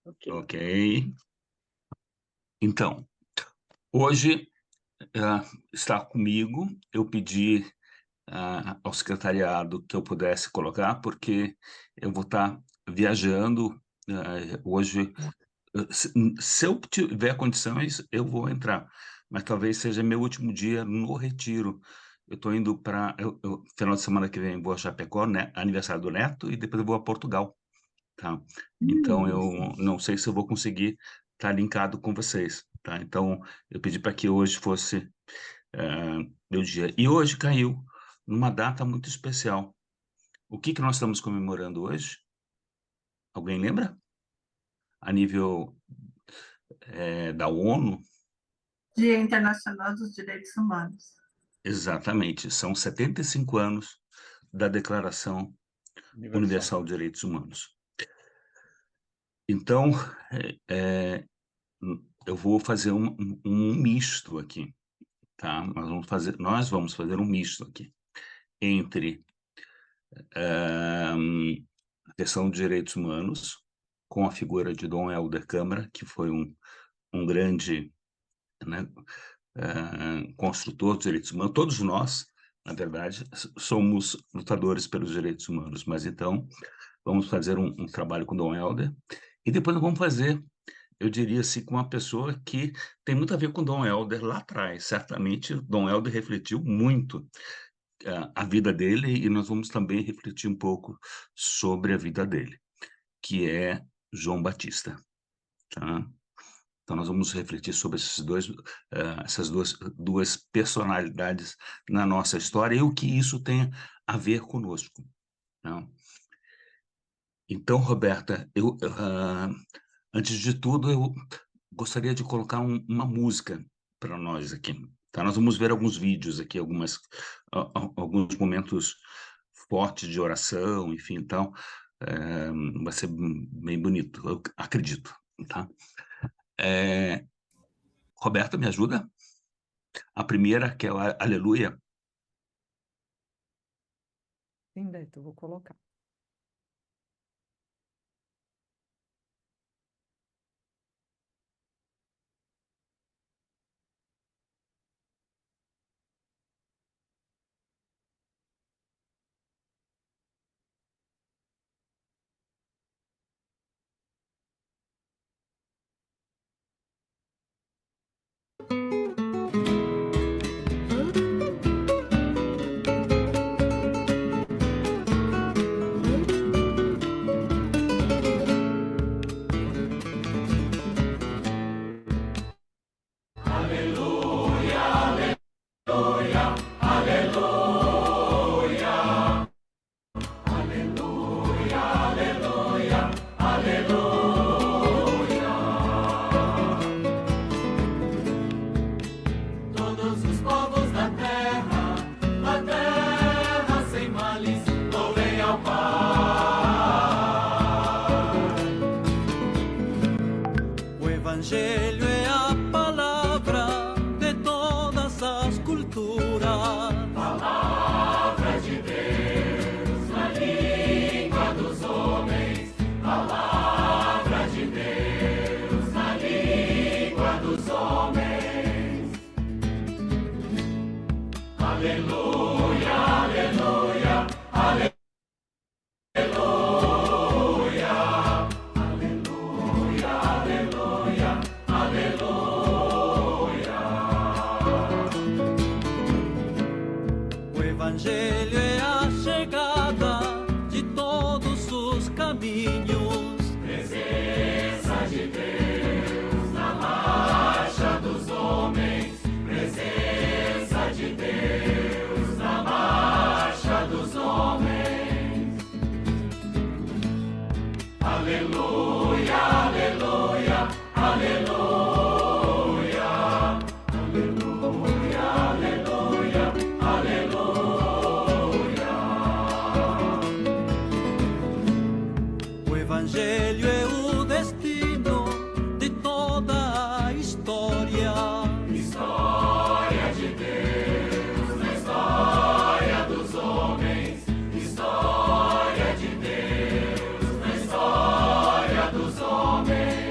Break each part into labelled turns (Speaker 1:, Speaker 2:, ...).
Speaker 1: Ok.
Speaker 2: Ok. Então, hoje está comigo. Eu pedi ao secretariado que eu pudesse colocar, porque eu vou estar viajando hoje. Se eu tiver condições, eu vou entrar, mas talvez seja meu último dia no retiro. Eu estou indo para. Final de semana que vem vou a Chapecó, né, aniversário do neto, e depois eu vou a Portugal. Tá? Então eu não sei se eu vou conseguir estar linkado com vocês, tá? Então eu pedi para que hoje fosse meu dia. E hoje caiu numa data muito especial. O que que nós estamos comemorando hoje? Alguém lembra? A nível da ONU?
Speaker 1: Dia Internacional dos Direitos Humanos.
Speaker 2: Exatamente, são 75 anos da Declaração Universal de Direitos Humanos. Então, eu vou fazer um misto aqui. Tá? Nós vamos fazer um misto aqui entre a questão de direitos humanos, com a figura de Dom Helder Câmara, que foi um grande, né, construtor dos direitos humanos. Todos nós, na verdade, somos lutadores pelos direitos humanos, mas então vamos fazer um trabalho com Dom Helder, e depois nós vamos fazer, eu diria assim, com uma pessoa que tem muito a ver com Dom Helder lá atrás. Certamente, Dom Helder refletiu muito a vida dele, e nós vamos também refletir um pouco sobre a vida dele, que é João Batista, tá? Então nós vamos refletir sobre essas duas personalidades na nossa história e o que isso tem a ver conosco, tá? Então, Roberta, antes de tudo, eu gostaria de colocar uma música para nós aqui, tá? Nós vamos ver alguns vídeos aqui, alguns momentos fortes de oração, enfim, então, vai ser bem bonito, eu acredito, tá? Roberta, me ajuda? A primeira, que é o Aleluia.
Speaker 3: Sim, Beto, vou colocar.
Speaker 4: Todos os povos da terra sem malícia, louvem ao Pai. O Evangelho é a palavra de todas as culturas. Palavra de Deus na língua dos homens. Palavra de Deus na língua dos homens. Aleluia, aleluia, aleluia, aleluia, aleluia, aleluia. O Evangelho é a chegada de todos os caminhos. Presença de Deus na marcha dos homens. Presença de Deus na marcha dos homens. Aleluia, aleluia, aleluia, aleluia, aleluia, aleluia. O Evangelho é o destino de toda a história. História de Deus na história dos homens. História de Deus na história dos homens.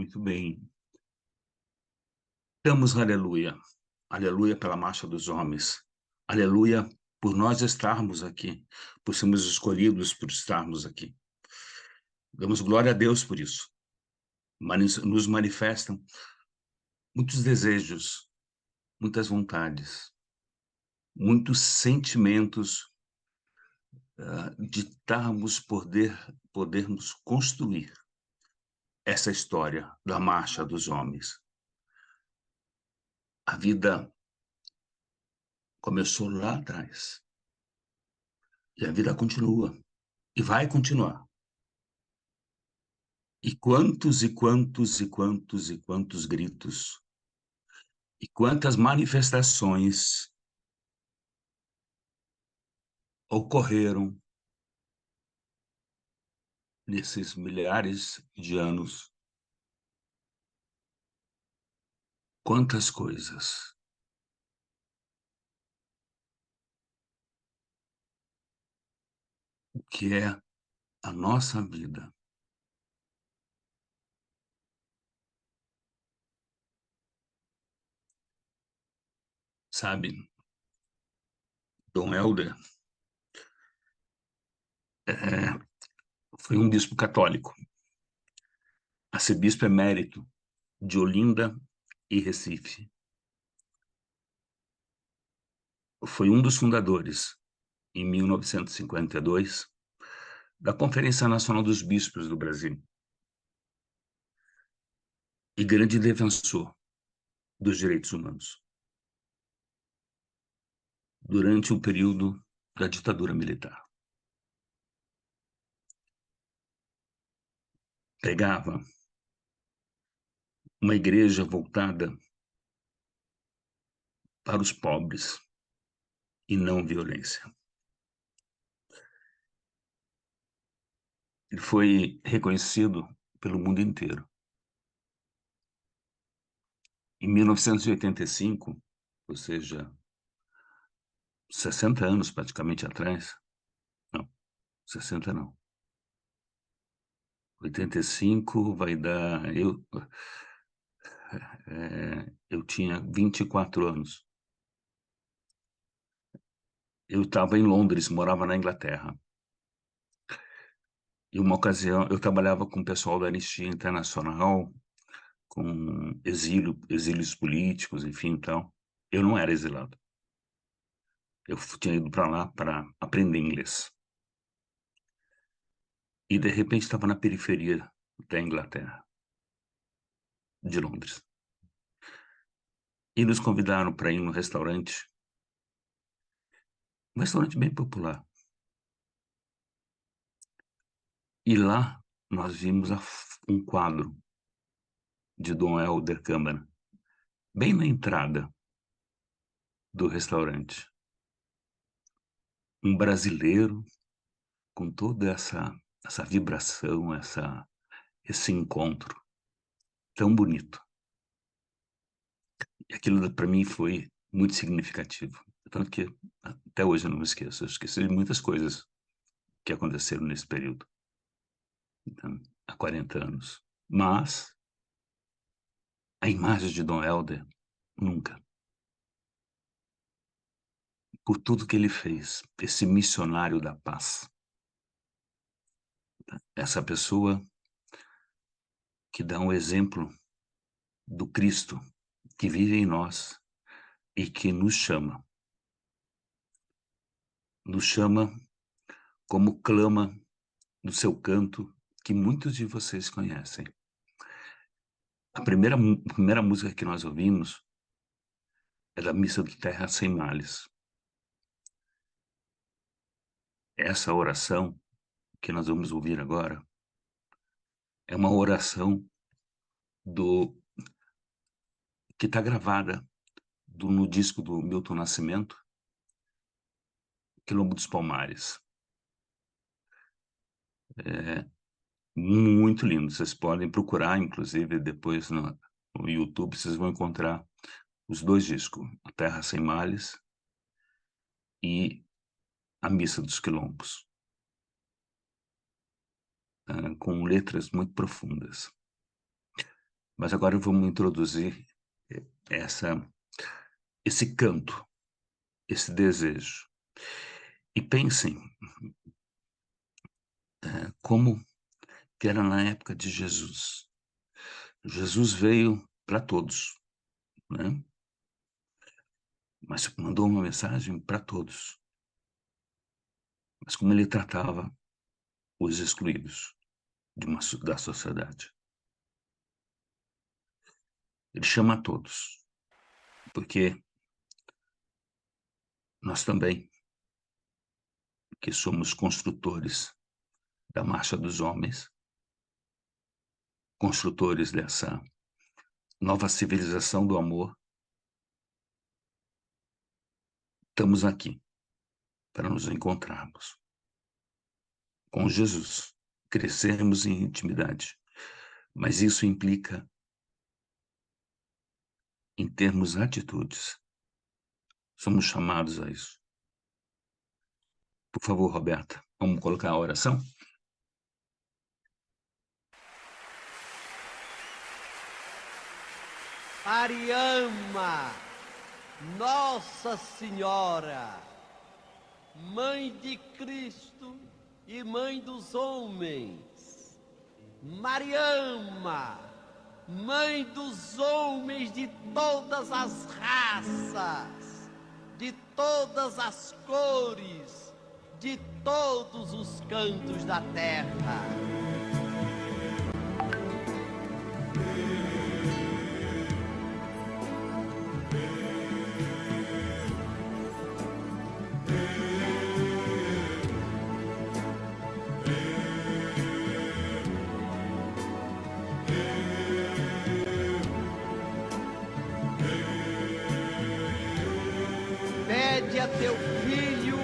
Speaker 2: Muito bem. Damos aleluia. Aleluia pela marcha dos homens. Aleluia por nós estarmos aqui, por sermos escolhidos por estarmos aqui. Damos glória a Deus por isso. Nos manifestam muitos desejos, muitas vontades, muitos sentimentos de podermos construir essa história da marcha dos homens. A vida começou lá atrás. E a vida continua. E vai continuar. E quantos gritos. E quantas manifestações ocorreram nesses milhares de anos. Quantas coisas. O que é a nossa vida? Sabe, Dom Helder foi um bispo católico, arcebispo emérito de Olinda e Recife. Foi um dos fundadores, em 1952, da Conferência Nacional dos Bispos do Brasil. E grande defensor dos direitos humanos. Durante o período da ditadura militar. Pregava uma igreja voltada para os pobres e não violência. Ele foi reconhecido pelo mundo inteiro. Em 1985, ou seja, 60 anos praticamente atrás, não, 60 não, 85 vai dar, eu tinha 24 anos. Eu estava em Londres, morava na Inglaterra. E uma ocasião, eu trabalhava com o pessoal da Anistia Internacional, com exílios políticos, enfim, tal. Eu não era exilado. Eu tinha ido para lá para aprender inglês. E, de repente, estava na periferia da Inglaterra, de Londres. E nos convidaram para ir num restaurante, um restaurante bem popular. E lá nós vimos um quadro de Dom Helder Câmara, bem na entrada do restaurante. Um brasileiro com toda essa vibração, esse encontro tão bonito. E aquilo para mim foi muito significativo. Tanto que até hoje eu não me esqueço. Eu esqueci de muitas coisas que aconteceram nesse período. Então, há 40 anos. Mas a imagem de Dom Helder, nunca. Por tudo que ele fez, esse missionário da paz. Essa pessoa que dá um exemplo do Cristo que vive em nós e que nos chama. Nos chama como clama no seu canto, que muitos de vocês conhecem. A primeira música que nós ouvimos é da Missa do Terra Sem Males. Essa oração que nós vamos ouvir agora é uma oração que está gravada no disco do Milton Nascimento, Quilombo dos Palmares. É muito lindo. Vocês podem procurar, inclusive, depois no YouTube, vocês vão encontrar os dois discos, A Terra Sem Males e A Missa dos Quilombos, com letras muito profundas. Mas agora vamos introduzir esse canto, esse desejo. E pensem como que era na época de Jesus. Jesus veio para todos, né? Mas mandou uma mensagem para todos. Mas como ele tratava os excluídos da sociedade. Ele chama a todos, porque nós também, que somos construtores da marcha dos homens, construtores dessa nova civilização do amor, estamos aqui para nos encontrarmos com Jesus, crescermos em intimidade. Mas isso implica em termos atitudes. Somos chamados a isso. Por favor, Roberta, vamos colocar a oração?
Speaker 5: Mariama, Nossa Senhora, Mãe de Cristo e Mãe dos homens. Mariama, Mãe dos homens de todas as raças, de todas as cores, de todos os cantos da terra. Pede a teu filho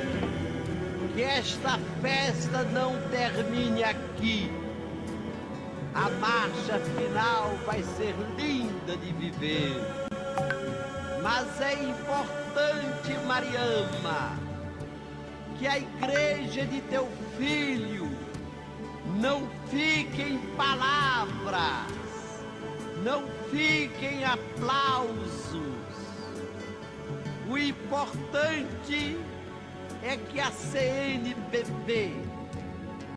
Speaker 5: que esta festa não termine aqui. A marcha final vai ser linda de viver. Mas é importante, Mariama, que a igreja de teu filho não fique em palavras, não fique em aplausos. O importante é que a CNBB,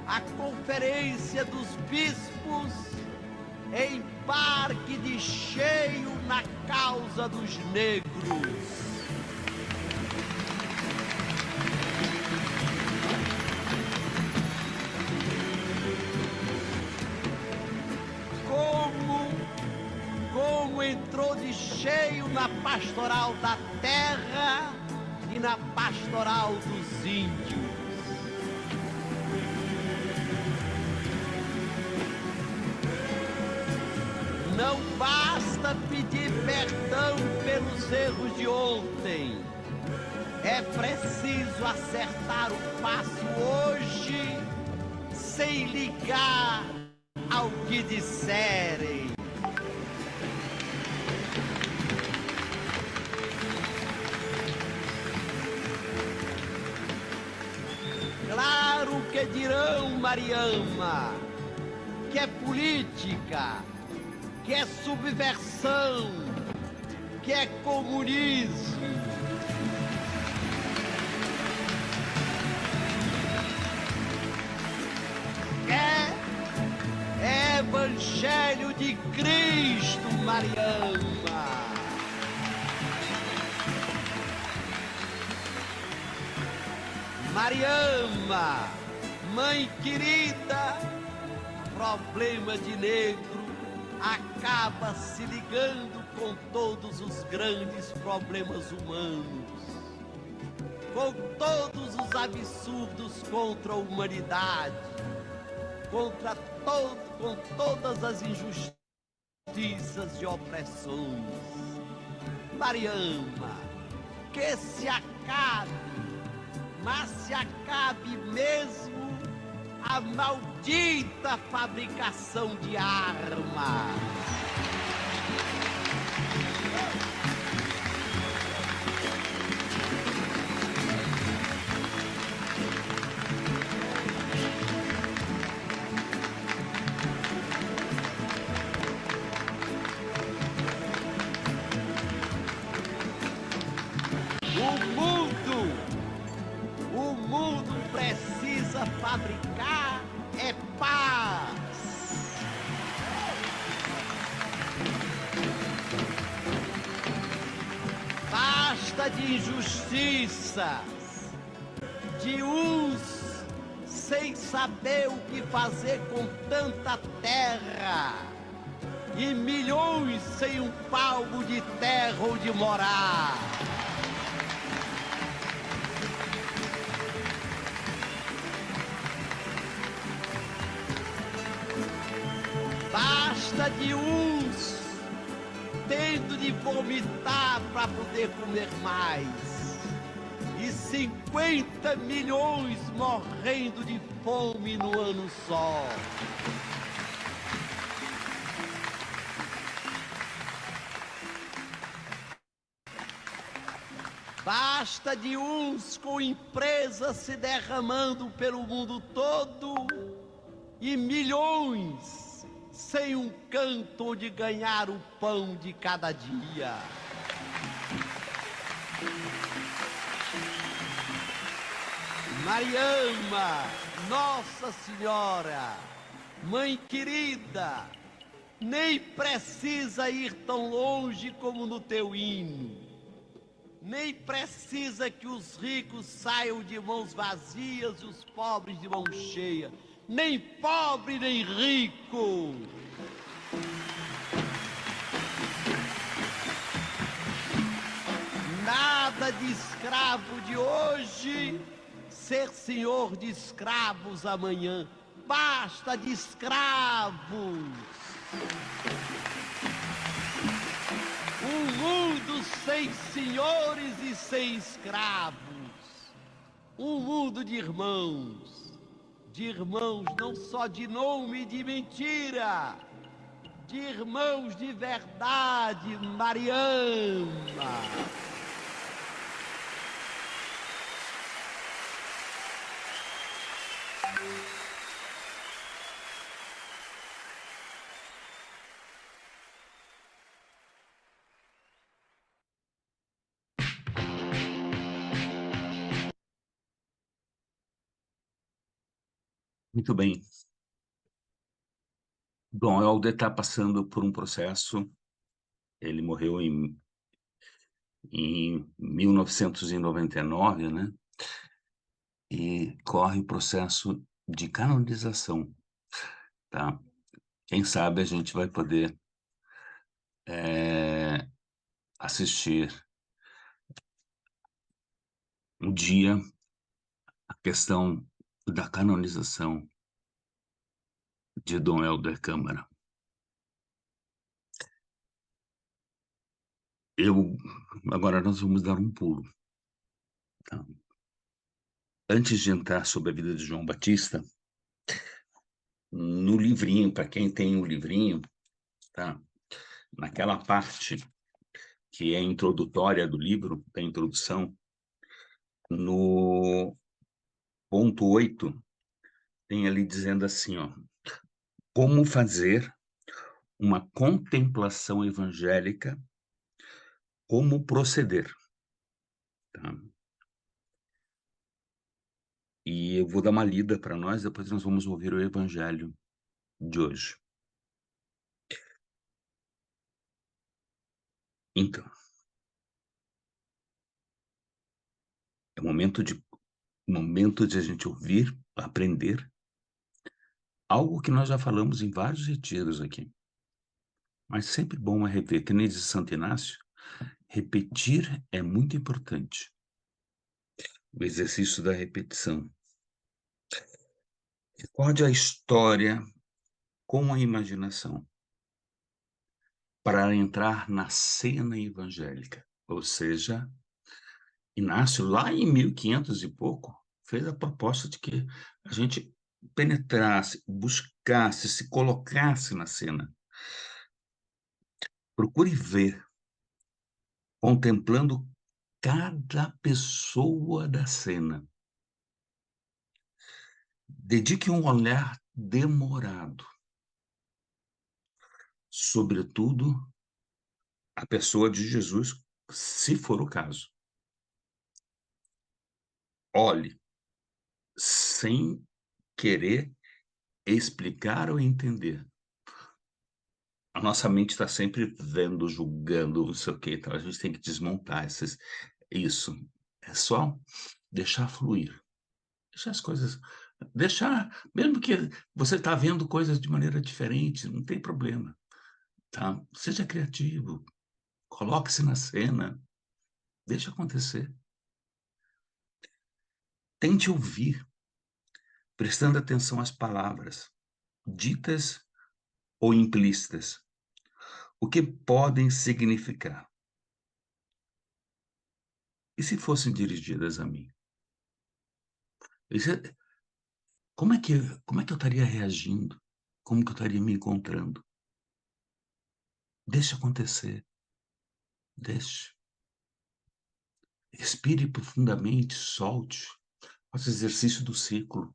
Speaker 5: a Conferência dos Bispos, embarque de cheio na causa dos negros. Como entrou de cheio na pastoral da terra e na pastoral dos índios. Não basta pedir perdão pelos erros de ontem. É preciso acertar o passo hoje, sem ligar ao que disserem. Claro que dirão, Mariama, que é política, que é subversão, que é comunismo. É Evangelho de Cristo, Mariama. Mariama, mãe querida, problema de negro acaba se ligando com todos os grandes problemas humanos, com todos os absurdos contra a humanidade, com todas as injustiças e opressões. Mariama, que se acabe, mas se acabe mesmo a maldita fabricação de armas. fabricar é paz. Basta de injustiças, de uns sem saber o que fazer com tanta terra, e milhões sem um palmo de terra onde morar. Basta de uns tendo de vomitar para poder comer mais, e 50 milhões morrendo de fome no ano só. Basta de uns com empresas se derramando pelo mundo todo e milhões sem um canto onde ganhar o pão de cada dia. Mariama, Nossa Senhora, Mãe querida, nem precisa ir tão longe como no teu hino. Nem precisa que os ricos saiam de mãos vazias e os pobres de mão cheia. Nem pobre, nem rico. Nada de escravo de hoje ser senhor de escravos amanhã. Basta de escravos. Um mundo sem senhores e sem escravos. Um mundo de irmãos não só de nome e de mentira, de irmãos de verdade, Mariama.
Speaker 2: Muito bem. Dom Helder está passando por um processo. Ele morreu em 1999, né? E corre o processo de canonização, tá? Quem sabe a gente vai poder assistir um dia a questão da canonização de Dom Helder Câmara. Agora nós vamos dar um pulo. Tá? Antes de entrar sobre a vida de João Batista, no livrinho, para quem tem o livrinho, tá? Naquela parte que é introdutória do livro, da introdução, no ponto 8, tem ali dizendo assim, ó, como fazer uma contemplação evangélica, como proceder. Tá? E eu vou dar uma lida para nós, depois nós vamos ouvir o evangelho de hoje. Então, é momento de a gente ouvir, aprender, algo que nós já falamos em vários retiros aqui. Mas sempre bom é rever, que nem diz Santo Inácio, repetir é muito importante. O exercício da repetição. Recorde a história com a imaginação para entrar na cena evangélica. Ou seja, Inácio, lá em 1500 e pouco, fez a proposta de que a gente penetrasse, buscasse, se colocasse na cena. Procure ver, contemplando cada pessoa da cena. Dedique um olhar demorado, sobretudo a pessoa de Jesus, se for o caso. Olhe sem querer explicar ou entender. A nossa mente está sempre vendo, julgando, não sei o quê, então a gente tem que desmontar isso. É só deixar fluir. Deixar as coisas... Deixar, mesmo que você está vendo coisas de maneira diferente, não tem problema, tá? Seja criativo, coloque-se na cena, deixa acontecer. Tente ouvir, prestando atenção às palavras, ditas ou implícitas, o que podem significar. E se fossem dirigidas a mim? Como é que eu estaria reagindo? Como que eu estaria me encontrando? Deixe acontecer. Deixe. Respire profundamente, solte. Faça exercício do ciclo.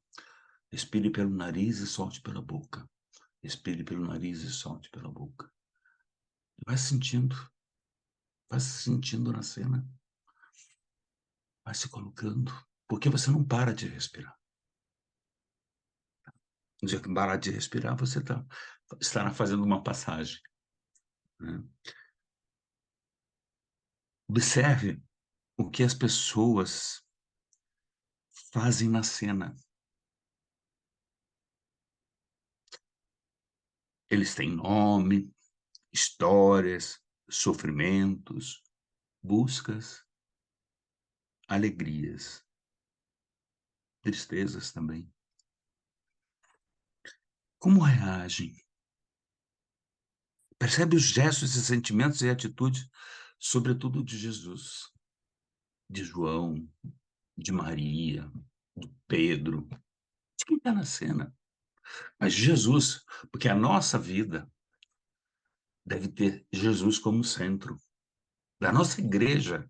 Speaker 2: Respire pelo nariz e solte pela boca. Respire pelo nariz e solte pela boca. Vai se sentindo na cena. Vai se colocando, porque você não para de respirar. No dia que parar de respirar, você estará fazendo uma passagem, né? Observe o que as pessoas fazem na cena. Eles têm nome, histórias, sofrimentos, buscas, alegrias, tristezas também. Como reagem? Percebe os gestos e sentimentos e atitudes, sobretudo de Jesus, de João, de Maria, de Pedro, de quem está na cena. Mas Jesus, porque a nossa vida deve ter Jesus como centro. Da nossa igreja,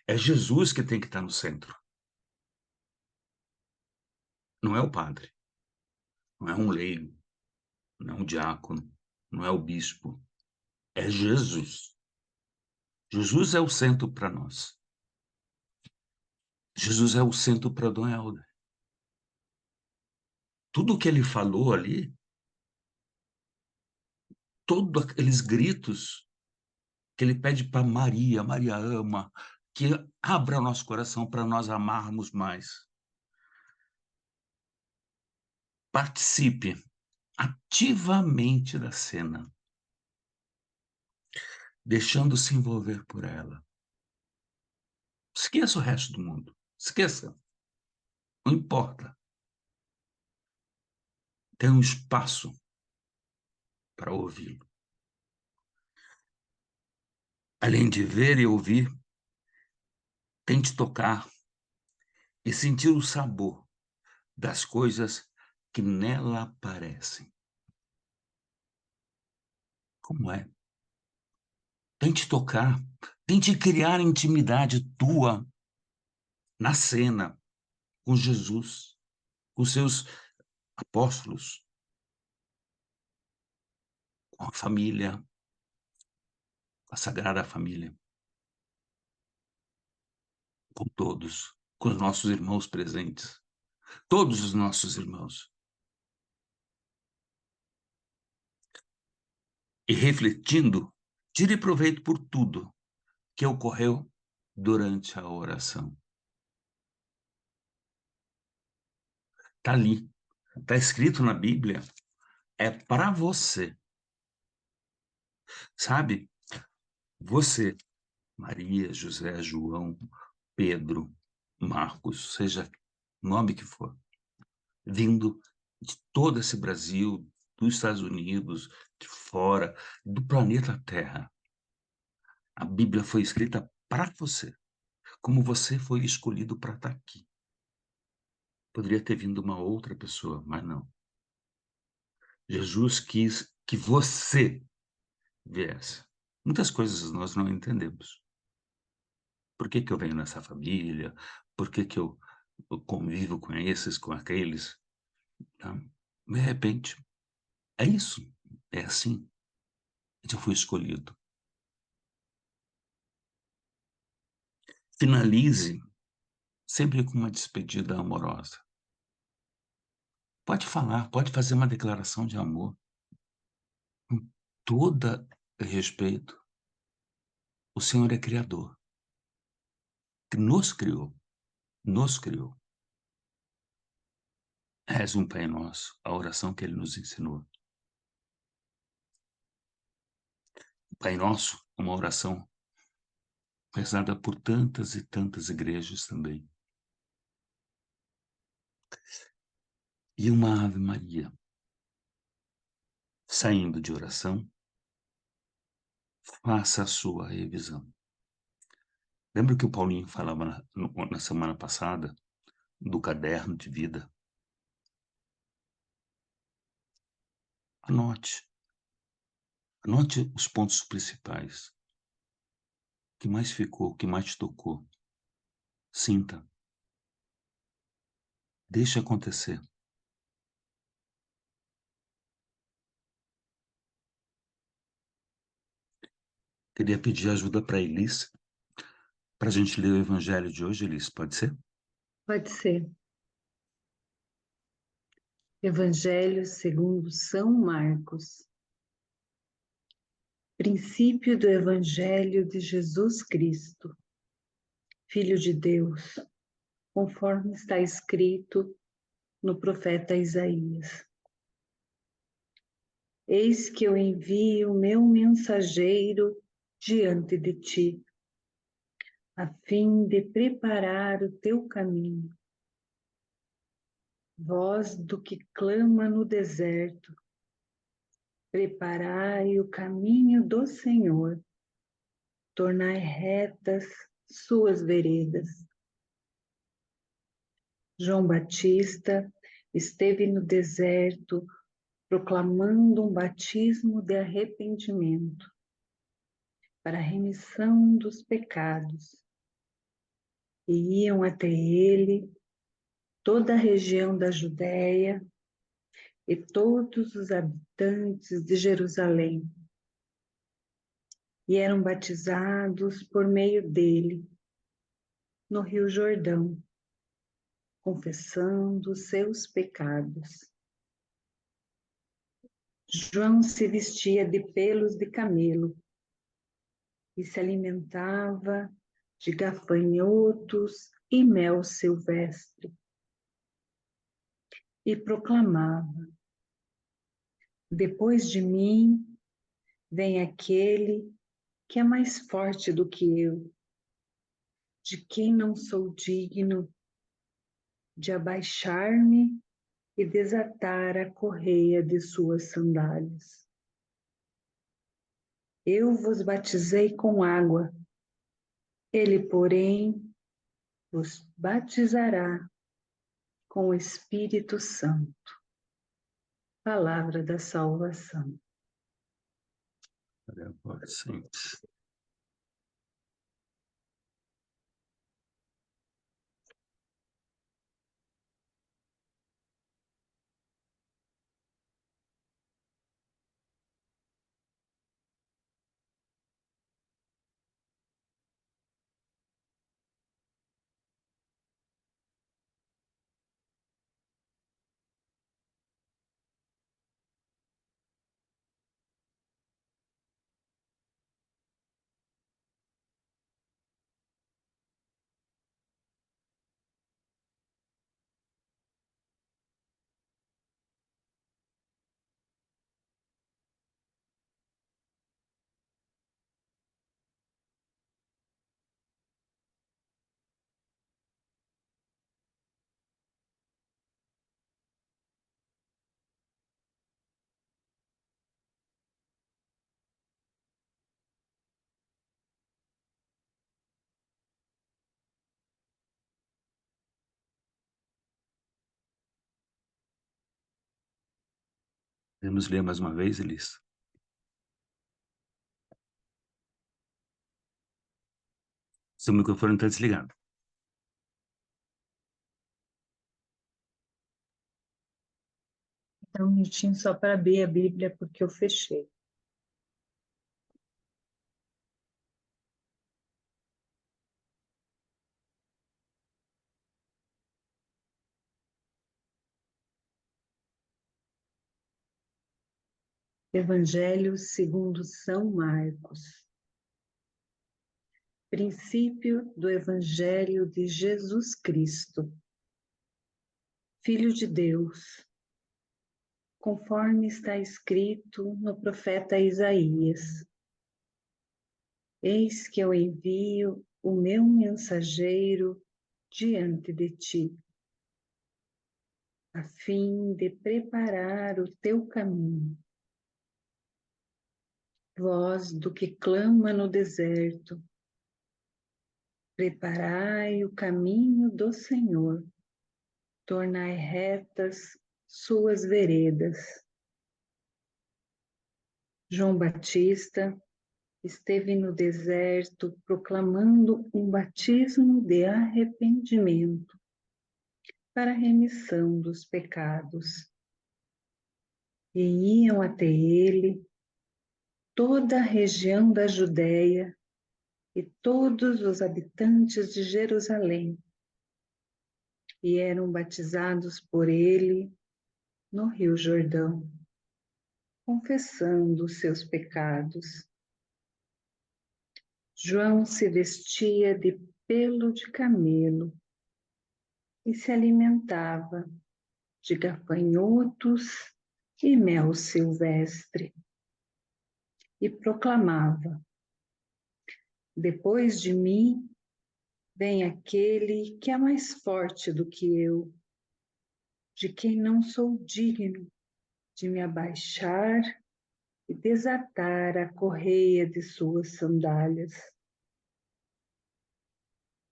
Speaker 2: é Jesus que tem que estar no centro. Não é o padre, não é um leigo, não é um diácono, não é o bispo. É Jesus. Jesus é o centro para nós. Jesus é o centro para Dom Helder. Tudo o que ele falou ali, todos aqueles gritos que ele pede para Maria, Maria ama, que abra nosso coração para nós amarmos mais. Participe ativamente da cena, deixando-se envolver por ela. Esqueça o resto do mundo. Esqueça. Não importa. Tem um espaço para ouvi-lo. Além de ver e ouvir, tente tocar e sentir o sabor das coisas que nela aparecem. Como é? Tente tocar, tente criar intimidade tua na cena com Jesus, com seus apóstolos, com a família, com a Sagrada Família, com todos, com os nossos irmãos presentes, todos os nossos irmãos. E refletindo, tire proveito por tudo que ocorreu durante a oração. Está ali, está escrito na Bíblia, é para você. Sabe? Você, Maria, José, João, Pedro, Marcos, seja o nome que for, vindo de todo esse Brasil, dos Estados Unidos, de fora, do planeta Terra. A Bíblia foi escrita para você, como você foi escolhido para estar aqui. Poderia ter vindo uma outra pessoa, mas não. Jesus quis que você viesse. Muitas coisas nós não entendemos. Por que que eu venho nessa família? Por que que eu convivo com esses, com aqueles? Tá? De repente, é isso. É assim. Eu fui escolhido. Finalize sempre com uma despedida amorosa. Pode falar, pode fazer uma declaração de amor com todo respeito. O Senhor é Criador, que nos criou, nos criou. És um Pai Nosso, a oração que Ele nos ensinou. O Pai Nosso, uma oração rezada por tantas e tantas igrejas também. E uma Ave Maria, saindo de oração, faça a sua revisão. Lembra que o Paulinho falava na semana passada do caderno de vida? Anote. Anote os pontos principais. O que mais ficou, o que mais te tocou. Sinta. Deixe acontecer. Queria pedir ajuda para a Elis, para a gente ler o Evangelho de hoje, Elis, pode ser?
Speaker 6: Pode ser. Evangelho segundo São Marcos. Princípio do Evangelho de Jesus Cristo, Filho de Deus, conforme está escrito no profeta Isaías. Eis que eu envio o meu mensageiro diante de ti, a fim de preparar o teu caminho. Voz do que clama no deserto, preparai o caminho do Senhor, tornai retas suas veredas. João Batista esteve no deserto proclamando um batismo de arrependimento para a remissão dos pecados. E iam até ele toda a região da Judéia e todos os habitantes de Jerusalém. E eram batizados por meio dele no Rio Jordão, confessando os seus pecados. João se vestia de pelos de camelo e se alimentava de gafanhotos e mel silvestre. E proclamava: depois de mim vem aquele que é mais forte do que eu, de quem não sou digno de abaixar-me e desatar a correia de suas sandálias. Eu vos batizei com água, ele, porém, vos batizará com o Espírito Santo. Palavra da salvação.
Speaker 2: Glória a vós, Senhor. Podemos ler mais uma vez, Elis? Seu microfone está desligado.
Speaker 6: Então, um minutinho só para abrir a Bíblia, porque eu fechei. Evangelho segundo São Marcos. Princípio do Evangelho de Jesus Cristo, Filho de Deus, conforme está escrito no profeta Isaías. Eis que eu envio o meu mensageiro diante de ti, a fim de preparar o teu caminho. Voz do que clama no deserto, preparai o caminho do Senhor, tornai retas suas veredas. João Batista esteve no deserto proclamando um batismo de arrependimento para a remissão dos pecados. E iam até ele toda a região da Judéia e todos os habitantes de Jerusalém, e eram batizados por ele no Rio Jordão, confessando os seus pecados. João se vestia de pelo de camelo e se alimentava de gafanhotos e mel silvestre, e proclamava: depois de mim vem aquele que é mais forte do que eu, de quem não sou digno de me abaixar e desatar a correia de suas sandálias.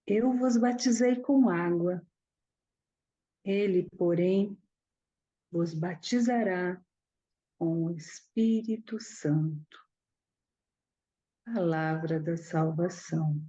Speaker 6: Eu vos batizei com água, ele, porém, vos batizará com o Espírito Santo. Palavra da salvação.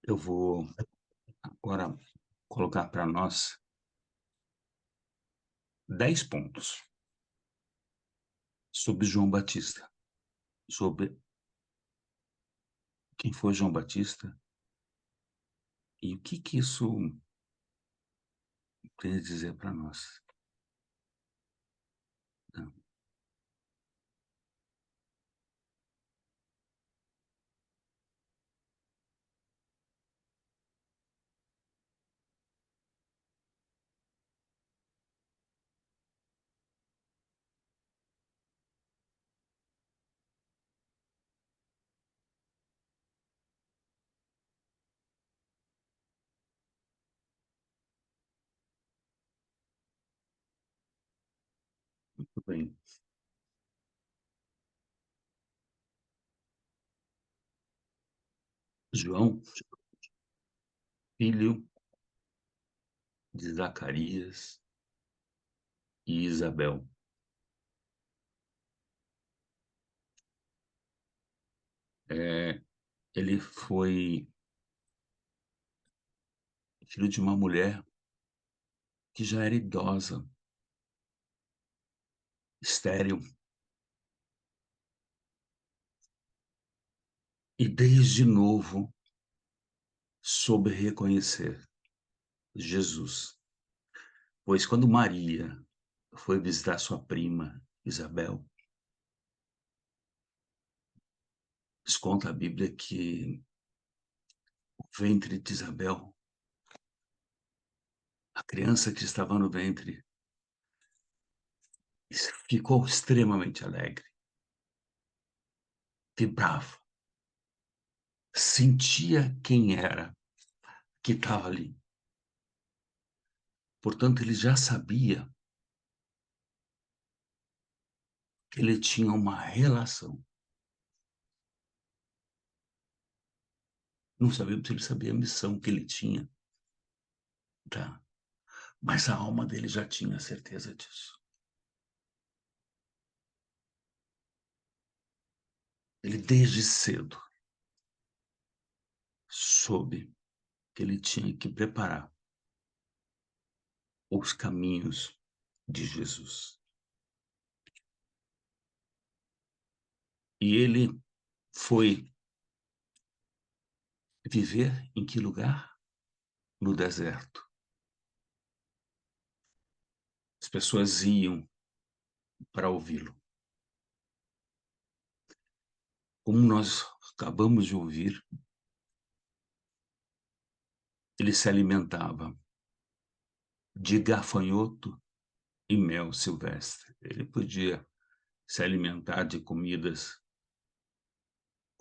Speaker 2: Eu vou agora colocar para nós 10 pontos sobre João Batista, sobre quem foi João Batista e o que isso quer dizer para nós. Muito bem. João, filho de Zacarias e Isabel. Ele foi filho de uma mulher que já era idosa, estéril. E desde novo soube reconhecer Jesus. Pois quando Maria foi visitar sua prima Isabel, nos conta a Bíblia que o ventre de Isabel, a criança que estava no ventre, ficou extremamente alegre, vibrava, sentia quem era que estava ali. Portanto, ele já sabia que ele tinha uma relação. Não sabemos se ele sabia a missão que ele tinha, tá? Mas a alma dele já tinha certeza disso. Ele, desde cedo, soube que ele tinha que preparar os caminhos de Jesus. E ele foi viver em que lugar? No deserto. As pessoas iam para ouvi-lo. Como nós acabamos de ouvir, ele se alimentava de gafanhoto e mel silvestre. Ele podia se alimentar de comidas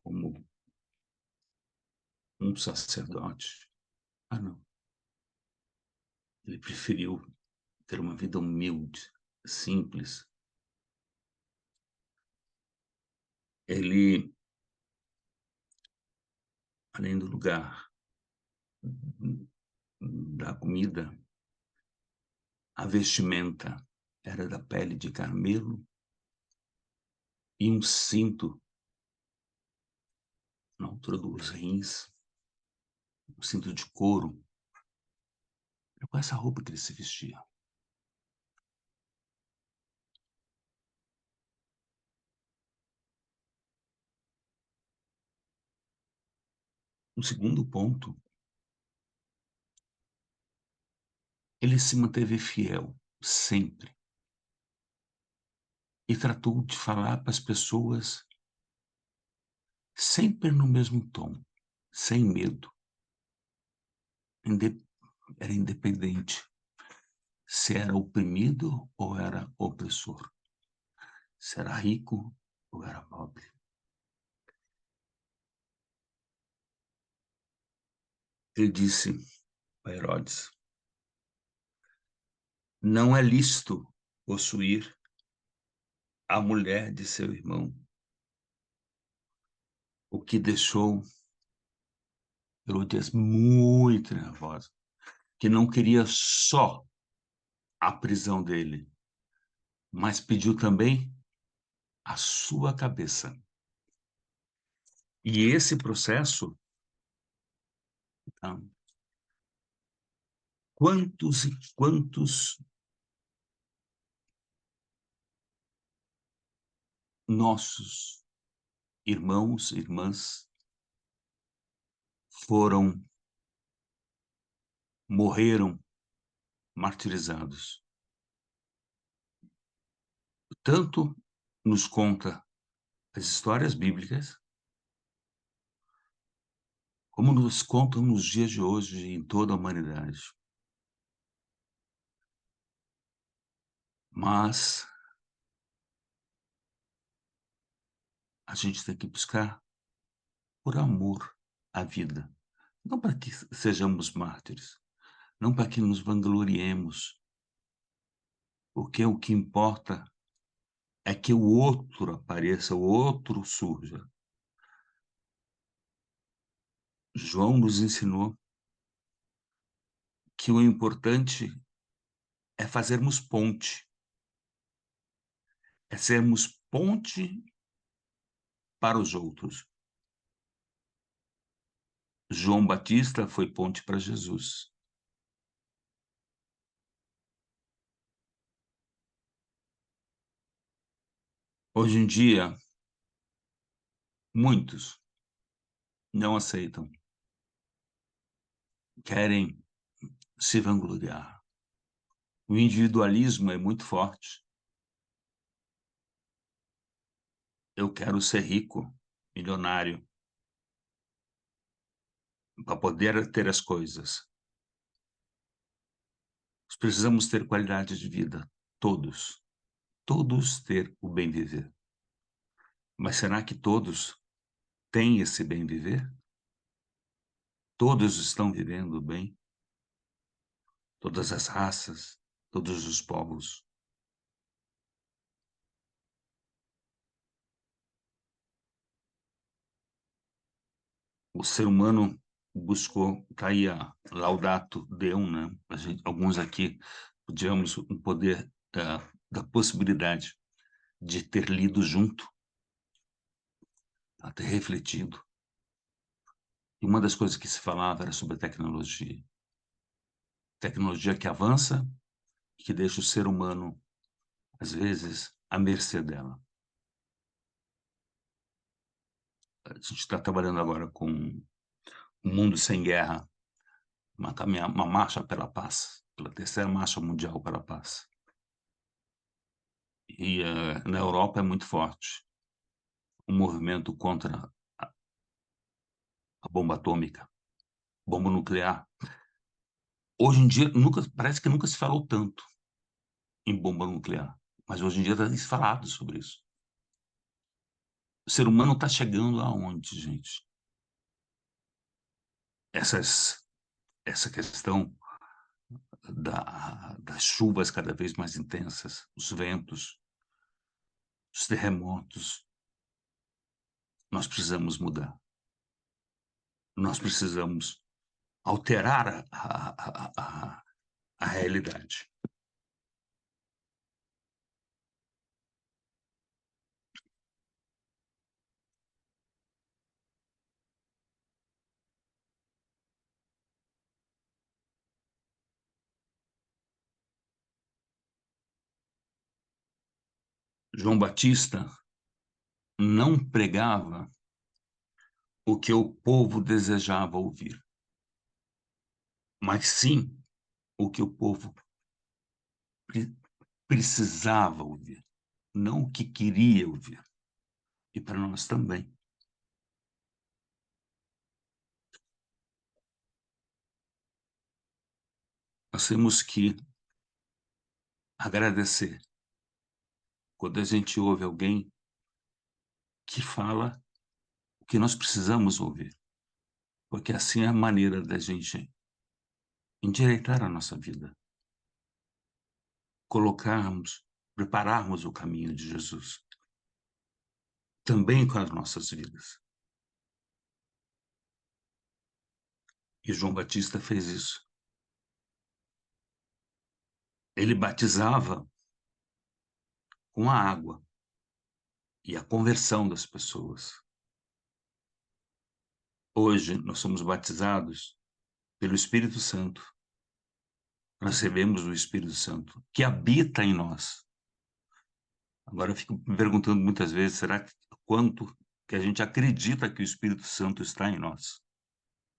Speaker 2: como um sacerdote. Ah, não. Ele preferiu ter uma vida humilde, simples. Ele, além do lugar da comida, a vestimenta era da pele de camelo e um cinto na altura dos rins, um cinto de couro. Era com essa roupa que ele se vestia. Um segundo ponto, ele se manteve fiel, sempre. E tratou de falar para as pessoas sempre no mesmo tom, sem medo. Era independente se era oprimido ou era opressor, se era rico ou era pobre. Ele disse a Herodes: não é lícito possuir a mulher de seu irmão, o que deixou Herodes muito nervoso, que não queria só a prisão dele, mas pediu também a sua cabeça. E esse processo, tá? Quantos e quantos nossos irmãos e irmãs morreram martirizados. Tanto nos conta as histórias bíblicas, como nos contam nos dias de hoje em toda a humanidade. Mas a gente tem que buscar por amor à vida, não para que sejamos mártires, não para que nos vangloriemos, porque o que importa é que o outro apareça, o outro surja. João nos ensinou que o importante é fazermos ponte, é sermos ponte para os outros. João Batista foi ponte para Jesus. Hoje em dia, muitos não aceitam querem se vangloriar. O individualismo é muito forte. Eu quero ser rico, milionário, para poder ter as coisas. Nós precisamos ter qualidade de vida, todos. Todos ter o bem viver. Mas será que todos têm esse bem viver? Todos estão vivendo bem? Todas as raças, todos os povos. O ser humano buscou, está aí a Laudato Deum, né? Alguns aqui tivemos um poder da possibilidade de ter lido junto, ter refletido. E uma das coisas que se falava era sobre a tecnologia. Tecnologia que avança e que deixa o ser humano, às vezes, à mercê dela. A gente está trabalhando agora com um mundo sem guerra, uma marcha pela paz, pela terceira marcha mundial pela paz. E na Europa é muito forte o movimento contra a bomba atômica, bomba nuclear. Hoje em dia, parece que nunca se falou tanto em bomba nuclear, mas hoje em dia está se falado sobre isso. O ser humano está chegando aonde, gente? Essa questão das chuvas cada vez mais intensas, os ventos, os terremotos. Nós precisamos mudar. Nós precisamos alterar a realidade. João Batista não pregava o que o povo desejava ouvir, mas sim o que o povo precisava ouvir, não o que queria ouvir. E para nós também. Nós temos que agradecer quando a gente ouve alguém que fala o que nós precisamos ouvir, porque assim é a maneira da gente endireitar a nossa vida, prepararmos o caminho de Jesus, também com as nossas vidas. E João Batista fez isso. Ele batizava com a água e a conversão das pessoas. Hoje, nós somos batizados pelo Espírito Santo. Nós recebemos o Espírito Santo, que habita em nós. Agora eu fico me perguntando muitas vezes, será que quanto que a gente acredita que o Espírito Santo está em nós?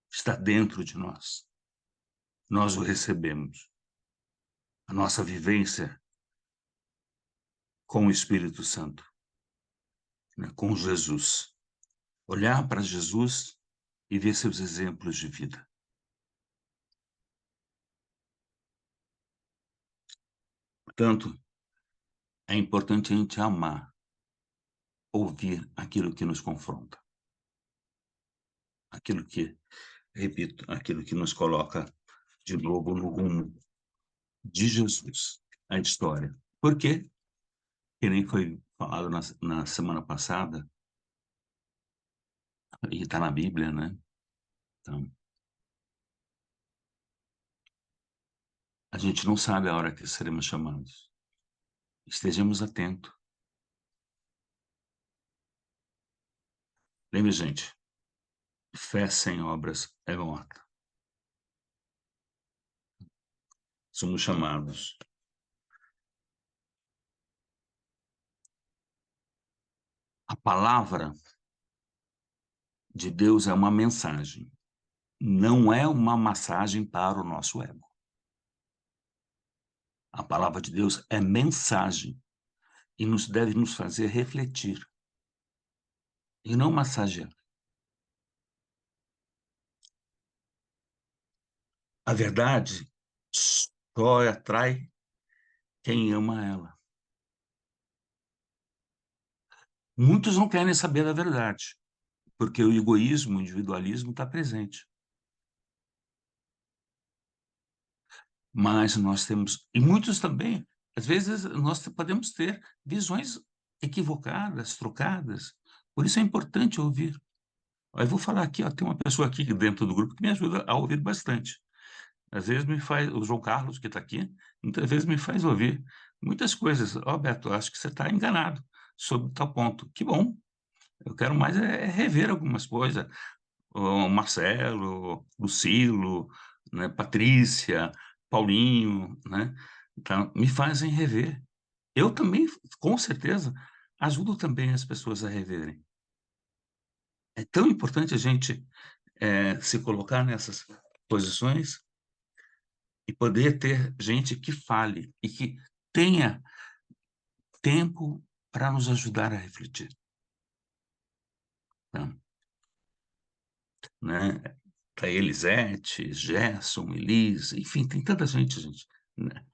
Speaker 2: Está dentro de nós. Nós o recebemos. A nossa vivência com o Espírito Santo, né? Com Jesus. Olhar para Jesus e ver seus exemplos de vida. Portanto, é importante a gente amar, ouvir aquilo que nos confronta. Aquilo que, repito, aquilo que nos coloca de novo no rumo de Jesus, a história. Por quê? Que nem foi falado na semana passada, e está na Bíblia, né? Então, a gente não sabe a hora que seremos chamados. Estejamos atentos. Lembre, gente, fé sem obras é morta. Somos chamados. A palavra de Deus é uma mensagem. não é uma massagem para o nosso ego. A palavra de Deus é mensagem e deve nos fazer refletir e não massagear. A verdade só atrai quem ama ela. Muitos não querem saber da verdade, porque o egoísmo, o individualismo está presente. Mas nós temos, e muitos também, às vezes nós podemos ter visões equivocadas, trocadas. Por isso é importante ouvir. Eu vou falar aqui, ó, tem uma pessoa aqui dentro do grupo que me ajuda a ouvir bastante. Às vezes me faz, o João Carlos, que está aqui, muitas vezes me faz ouvir muitas coisas. Ó, Beto, acho que você está enganado sobre tal ponto. Que bom. Eu quero mais rever algumas coisas. O Marcelo, Lucilo, né, Patrícia, Paulinho, né? Então, me fazem rever. Eu também, com certeza, ajudo também as pessoas a reverem. É tão importante a gente se colocar nessas posições e poder ter gente que fale e que tenha tempo para nos ajudar a refletir. Tá? Né? Tá Elisete, Gerson, Elise, enfim, tem tanta gente, né?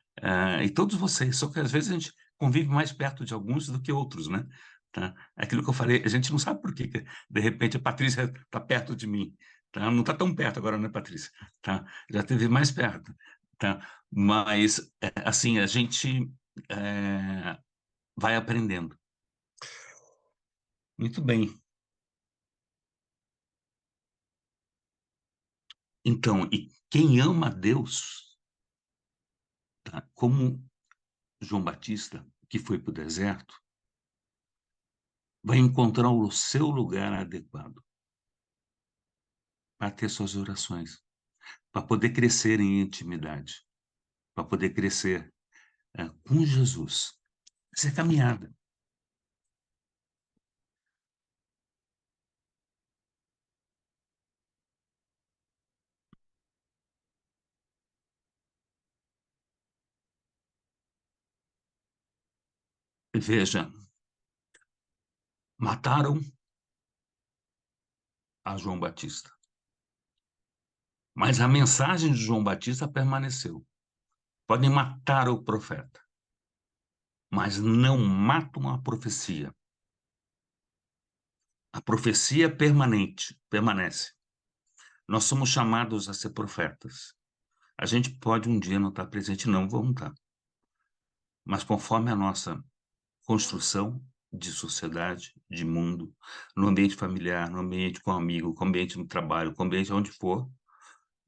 Speaker 2: E todos vocês, só que às vezes a gente convive mais perto de alguns do que outros, né? Tá? Aquilo que eu falei, a gente não sabe por que de repente a Patrícia está perto de mim, tá? Não está tão perto agora, né, Patrícia? Tá? Já esteve mais perto, tá? Mas, assim, a gente vai aprendendo. Muito bem. Então, e quem ama a Deus, tá? Como João Batista, que foi para o deserto, vai encontrar o seu lugar adequado para ter suas orações, para poder crescer em intimidade, para poder crescer com Jesus. Essa é a caminhada. Veja, mataram a João Batista, mas a mensagem de João Batista permaneceu. Podem matar o profeta, mas não matam a profecia. A profecia permanece. Nós somos chamados a ser profetas. A gente pode um dia não estar presente, não vamos estar. Mas conforme a nossa construção de sociedade, de mundo, no ambiente familiar, no ambiente com amigo, com ambiente no trabalho, com ambiente onde for,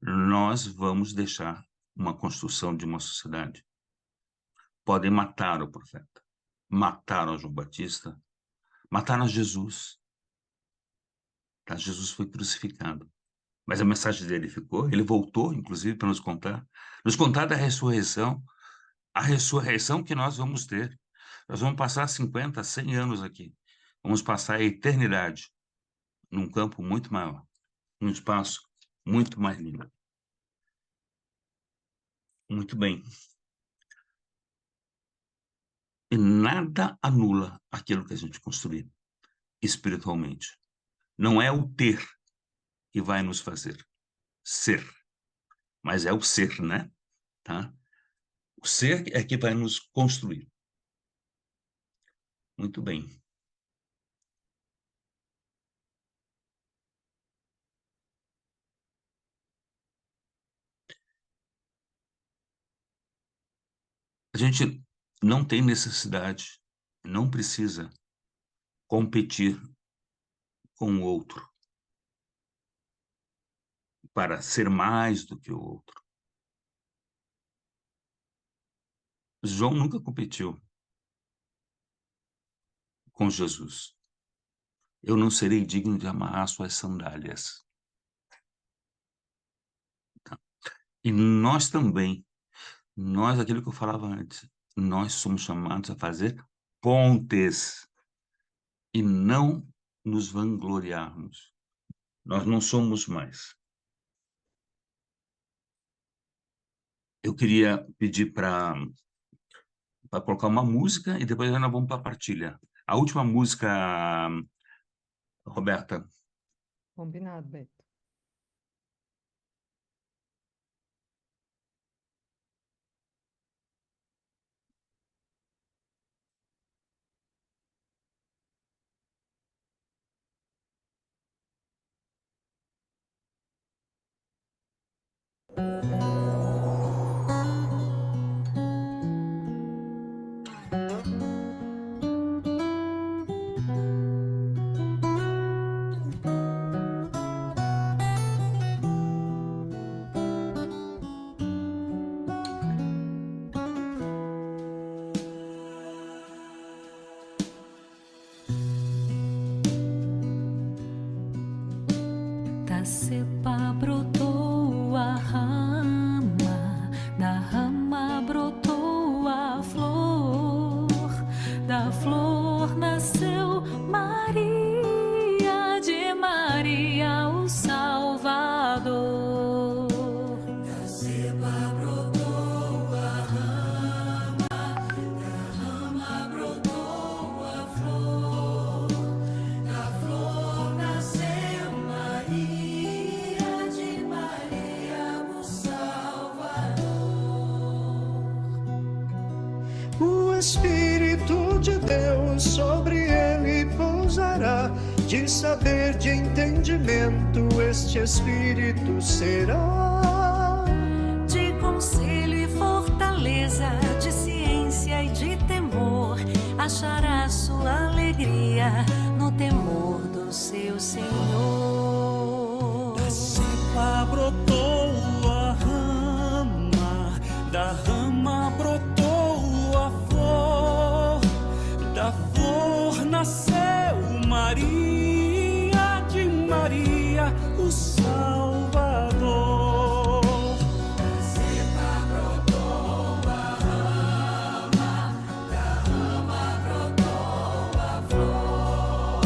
Speaker 2: nós vamos deixar uma construção de uma sociedade. Podem matar o profeta, mataram João Batista, mataram Jesus. Tá? Jesus foi crucificado. Mas a mensagem dele ficou, ele voltou, inclusive, para nos contar da ressurreição, a ressurreição que nós vamos ter. Nós vamos passar 50, 100 anos aqui. Vamos passar a eternidade num campo muito maior, num espaço muito mais lindo. Muito bem. E nada anula aquilo que a gente construir espiritualmente. Não é o ter que vai nos fazer ser, mas é o ser, né? Tá? O ser é que vai nos construir. Muito bem. A gente não tem necessidade, não precisa competir com o outro para ser mais do que o outro. João nunca competiu com Jesus. Eu não serei digno de amarrar suas sandálias. Tá? E nós também, aquilo que eu falava antes, nós somos chamados a fazer pontes e não nos vangloriarmos. Nós não somos mais. eu queria pedir para colocar uma música e depois nós vamos para a partilha. A última música, Roberta.
Speaker 3: Combinado, Beto.
Speaker 7: Da cepa brotou a rama, da rama brotou a flor, da flor nasceu Maria, de Maria o Salvador. Da cepa brotou a rama, da rama brotou a flor, da flor nasceu Maria, de Maria o Salvador.
Speaker 8: O Espírito de Deus sobre ele pousará, de saber, de entendimento, este Espírito será.
Speaker 7: De conselho e fortaleza, de ciência e de temor, achará sua alegria no temor do seu Senhor.
Speaker 4: Da cepa brotou a rama, da rama brotou a flor, da flor nasceu Maria, de Maria o Salvador.
Speaker 7: Da cepa brotou a rama, da rama brotou a flor,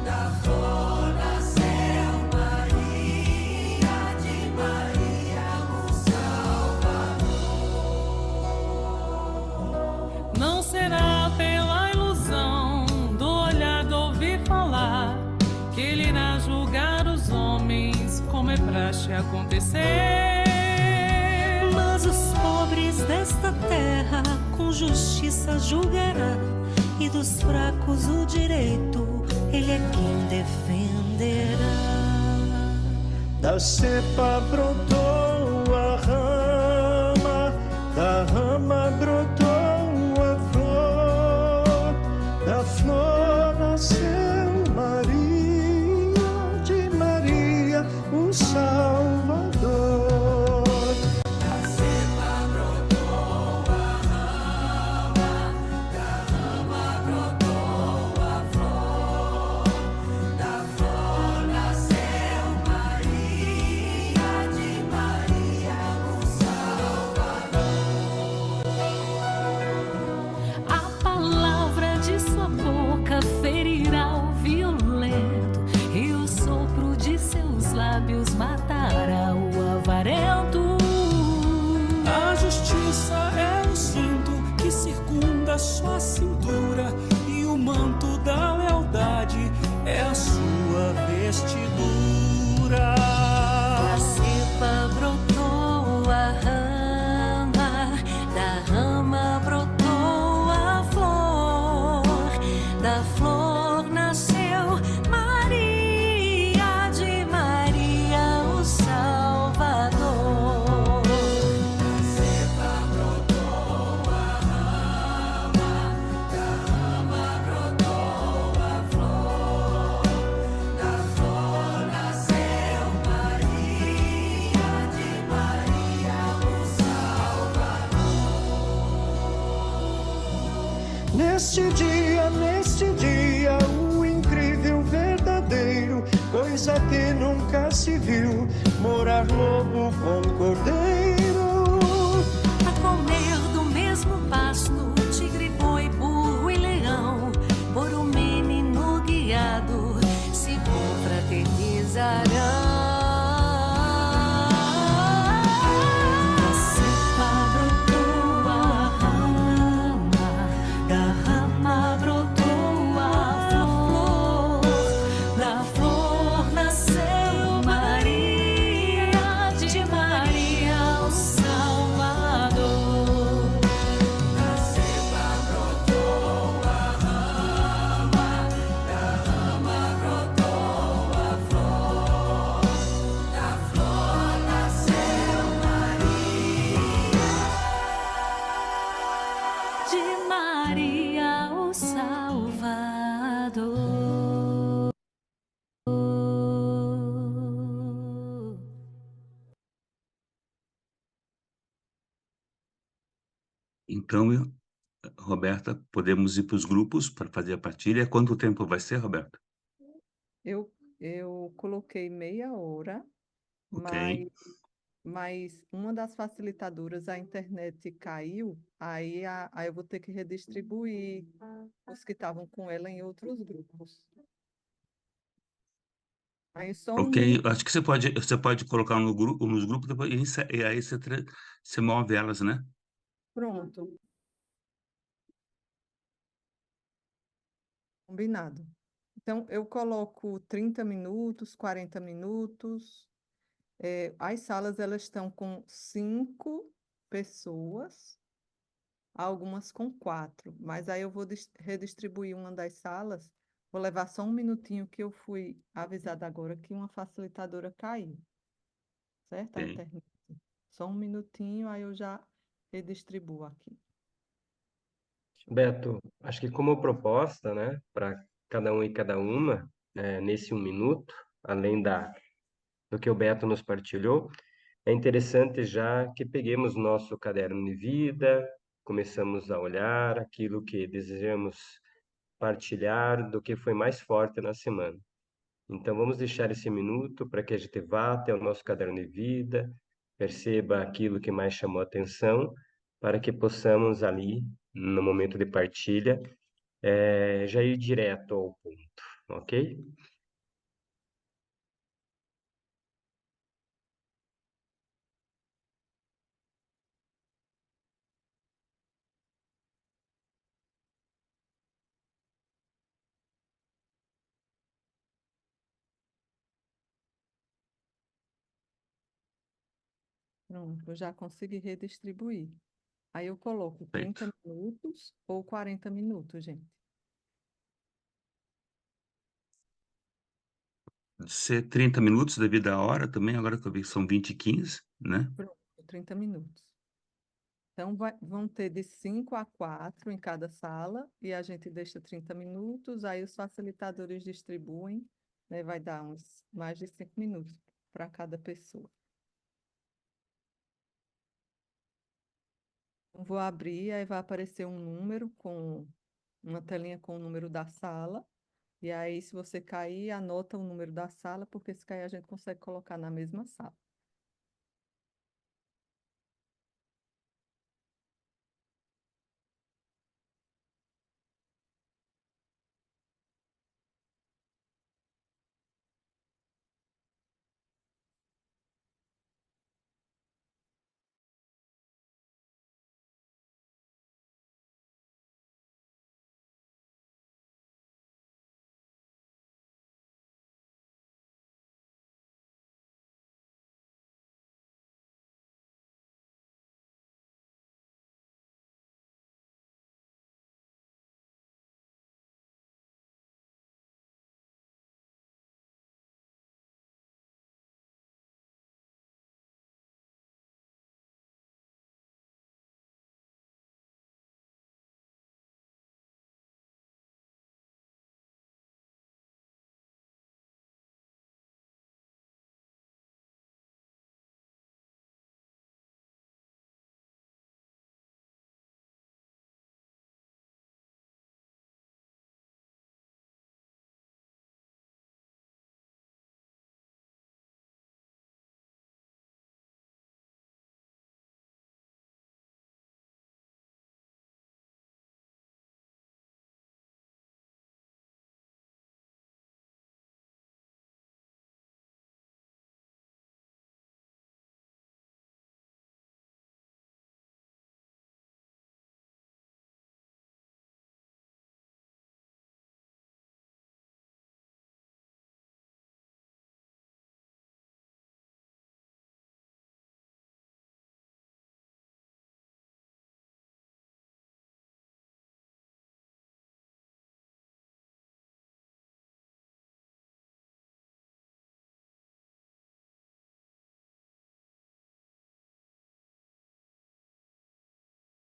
Speaker 7: da flor nasceu Maria, de Maria o Salvador.
Speaker 9: Não será pela ilusão do olhar do ouvir falar que ele irá julgar os homens como é praxe acontecer.
Speaker 7: Mas os pobres desta terra com justiça julgará, e dos fracos o direito ele é quem defenderá.
Speaker 8: Da cepa brotou a rama, da rama brotou a flor, da flor nasceu Maria, de Maria o Salvador.
Speaker 7: Da cepa brotou a rama, da rama brotou a flor, da flor nasceu Maria, de Maria o Salvador. A palavra de sua boca ferirá o violento, e o sopro de seus lábios matará o avarento.
Speaker 4: A justiça é o cinto que circunda sua cintura, e o manto da lealdade é a sua vestidura.
Speaker 7: Da cepa brotou a rama, da rama brotou a flor, da flor nasceu Maria, de Maria o Salvador. Da cepa brotou a rama, da rama brotou a flor, da flor nasceu Maria, de Maria o Salvador.
Speaker 8: Neste dia, o incrível verdadeiro, coisa que nunca se viu, morar lobo com cordeiro.
Speaker 7: A comer do mesmo pasto, tigre, boi, burro e leão, por um menino guiado, se confraternizarão. Da cepa Maria, o Salvador.
Speaker 2: Então, Roberta, podemos ir para os grupos para fazer a partilha. Quanto tempo vai ser, Roberta?
Speaker 3: Eu coloquei meia hora,
Speaker 2: Ok.
Speaker 3: mas uma das facilitadoras, a internet caiu, aí eu vou ter que redistribuir os que estavam com ela em outros grupos. Aí só um
Speaker 2: Ok,
Speaker 3: minuto,
Speaker 2: acho que você pode colocar no grupo, nos grupos depois, e aí você move elas, né?
Speaker 3: pronto, combinado. Então, eu coloco 30 minutos, 40 minutos. As salas, elas estão com 5 pessoas, algumas com 4, mas aí eu vou redistribuir uma das salas, vou levar só um minutinho que eu fui avisada agora que uma facilitadora caiu, certo? A
Speaker 2: Ok.
Speaker 3: internet. Só um minutinho, aí eu já redistribuo aqui.
Speaker 10: Beto, acho que como proposta, né, para cada um e cada uma, nesse 1 minuto, além do que o Beto nos partilhou, é interessante já que peguemos nosso caderno de vida, começamos a olhar aquilo que desejamos partilhar do que foi mais forte na semana. Então, vamos deixar esse minuto para que a gente vá até o nosso caderno de vida, perceba aquilo que mais chamou atenção, para que possamos ali, no momento de partilha, já ir direto ao ponto, ok?
Speaker 3: Pronto, eu já consegui redistribuir. Aí eu coloco
Speaker 2: Perfeito.
Speaker 3: 30 minutos ou 40 minutos, gente.
Speaker 2: Ser 30 minutos devido à hora também, agora que eu vi que são 20h15, né?
Speaker 3: Pronto, 30 minutos. Então, vão ter de 5 a 4 em cada sala e a gente deixa 30 minutos, aí os facilitadores distribuem, né, vai dar uns mais de 5 minutos para cada pessoa. Então, vou abrir, aí vai aparecer um número com uma telinha com o número da sala, e aí se você cair, anota o número da sala, porque se cair a gente consegue colocar na mesma sala.